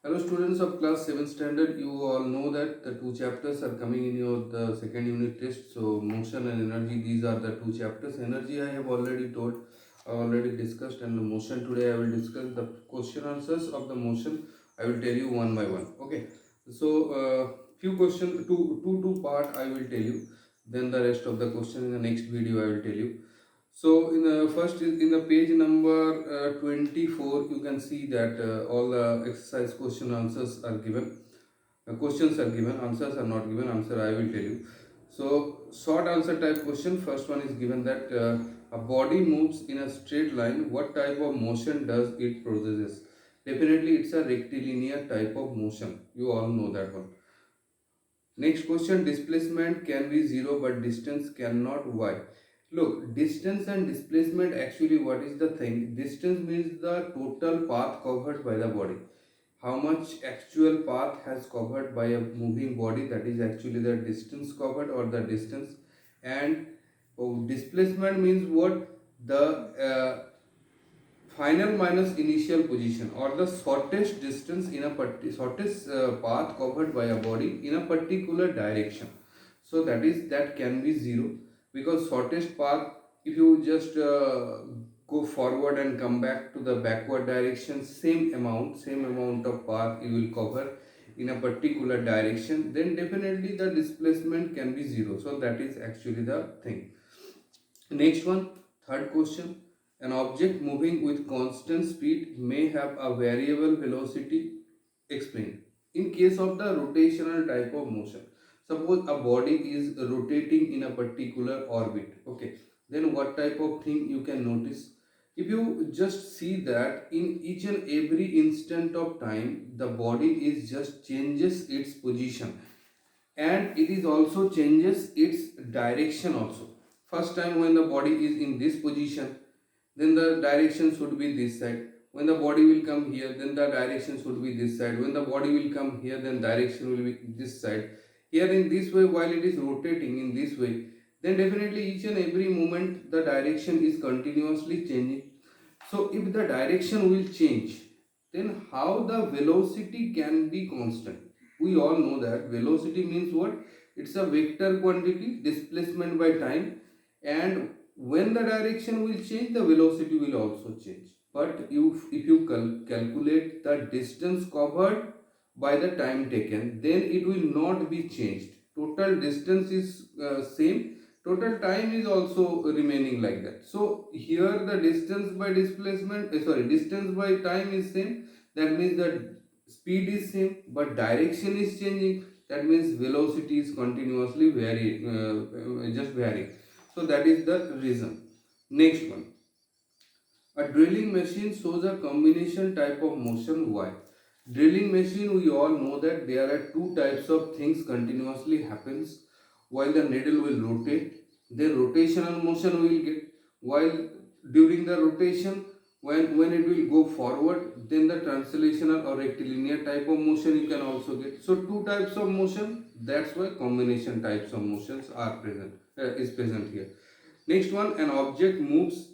Hello students of class 7 standard, you all know that the two chapters are coming in your the second unit test. So motion and energy, these are the two chapters. Energy I have already told, I already discussed, and the motion today I will discuss the question answers of the motion. I will tell you one by one. Okay. So few question, two part I will tell you. Then the rest of the question in the next video I will tell you. So in the first in the page number 24, you can see that all the exercise question answers are given. Questions are given, answers are not given. Answer I will tell you. So short answer type question. First one is given that a body moves in a straight line. What type of motion does it produces? Definitely, it's a rectilinear type of motion. You all know that one. Next question, displacement can be zero but distance cannot. Why? Look, distance and displacement, actually what is the thing? Distance means the total path covered by the body. How much actual path has covered by a moving body, that is actually the distance covered or the distance. And displacement means what? The final minus initial position or the shortest distance in a shortest path covered by a body in a particular direction. So that can be zero, because shortest path, if you just go forward and come back to the backward direction, same amount of path you will cover in a particular direction, then definitely the displacement can be zero. So that is actually the thing. Next one, third question. An object moving with constant speed may have a variable velocity. Explain. In case of the rotational type of motion, suppose a body is rotating in a particular orbit. Okay. Then what type of thing you can notice? If you just see that in each and every instant of time, the body is just changes its position, and it is also changes its direction also. First time when the body is in this position, then the direction should be this side. When the body will come here, then the direction should be this side. When the body will come here, then direction will be this side. Here in this way, while it is rotating in this way, then definitely each and every moment the direction is continuously changing. So if the direction will change, then how the velocity can be constant? We all know that velocity means what? It's a vector quantity, displacement by time, and when the direction will change, the velocity will also change. But if you calculate the distance covered by the time taken, then it will not be changed. Total distance is same, total time is also remaining like that. So here the distance by displacement, distance by time is same. That means the speed is same, but direction is changing. That means velocity is continuously just varying. So that is the reason. Next one, a drilling machine shows a combination type of motion. Why? Drilling machine, we all know that there are two types of things continuously happens while the needle will rotate. Then rotational motion we will get, while during the rotation, when it will go forward, then the translational or rectilinear type of motion you can also get. So two types of motion, that's why combination types of motions are present, is present here. Next one, an object moves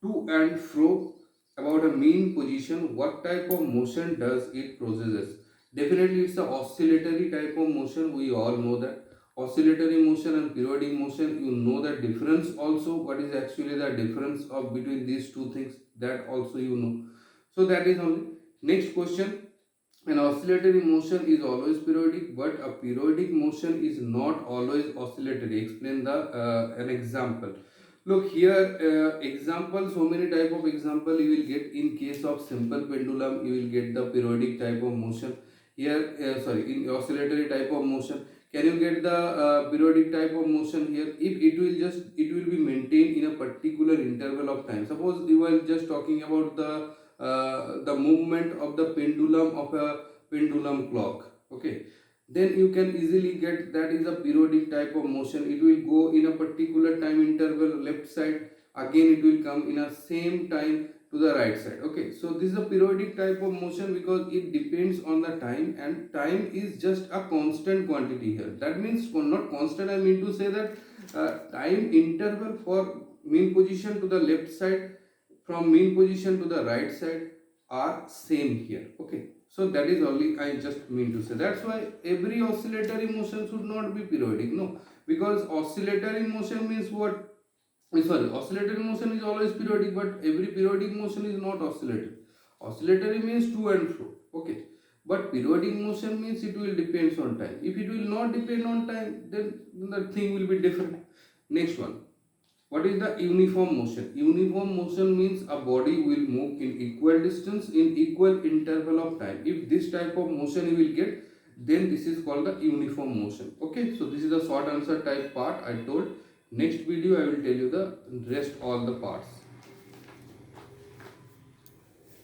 to and fro about a mean position. What type of motion does it possesses? Definitely it's a oscillatory type of motion. We all know that. Oscillatory motion and periodic motion, you know the difference also. What is actually the difference of between these two things? That also you know. So that is only. Next question. An oscillatory motion is always periodic, but a periodic motion is not always oscillatory. Explain the an example. Look here, example, so many type of example you will get. In case of simple pendulum, you will get the periodic type of motion. Here, in oscillatory type of motion, can you get the periodic type of motion here? If it will be maintained in a particular interval of time. Suppose you were just talking about the movement of the pendulum of a pendulum clock. Okay, then you can easily get that is a periodic type of motion. It will go in a particular time interval left side, again it will come in a same time to the right side. Okay, so this is a periodic type of motion because it depends on the time, and time is just a constant quantity here. That means not constant, I mean to say that time interval for mean position to the left side from mean position to the right side are same here. Okay, So that is only I just mean to say. That's why every oscillatory motion should not be periodic. No, because oscillatory motion means what? Sorry, oscillatory motion is always periodic, but every periodic motion is not oscillatory. Oscillatory means to and fro. Okay, but periodic motion means it will depends on time. If it will not depend on time, then the thing will be different. Next one. What is the uniform motion? Uniform motion means a body will move in equal distance in equal interval of time. If this type of motion you will get, then this is called the uniform motion. Okay, so this is the short answer type part I told. Next video I will tell you the rest all the parts.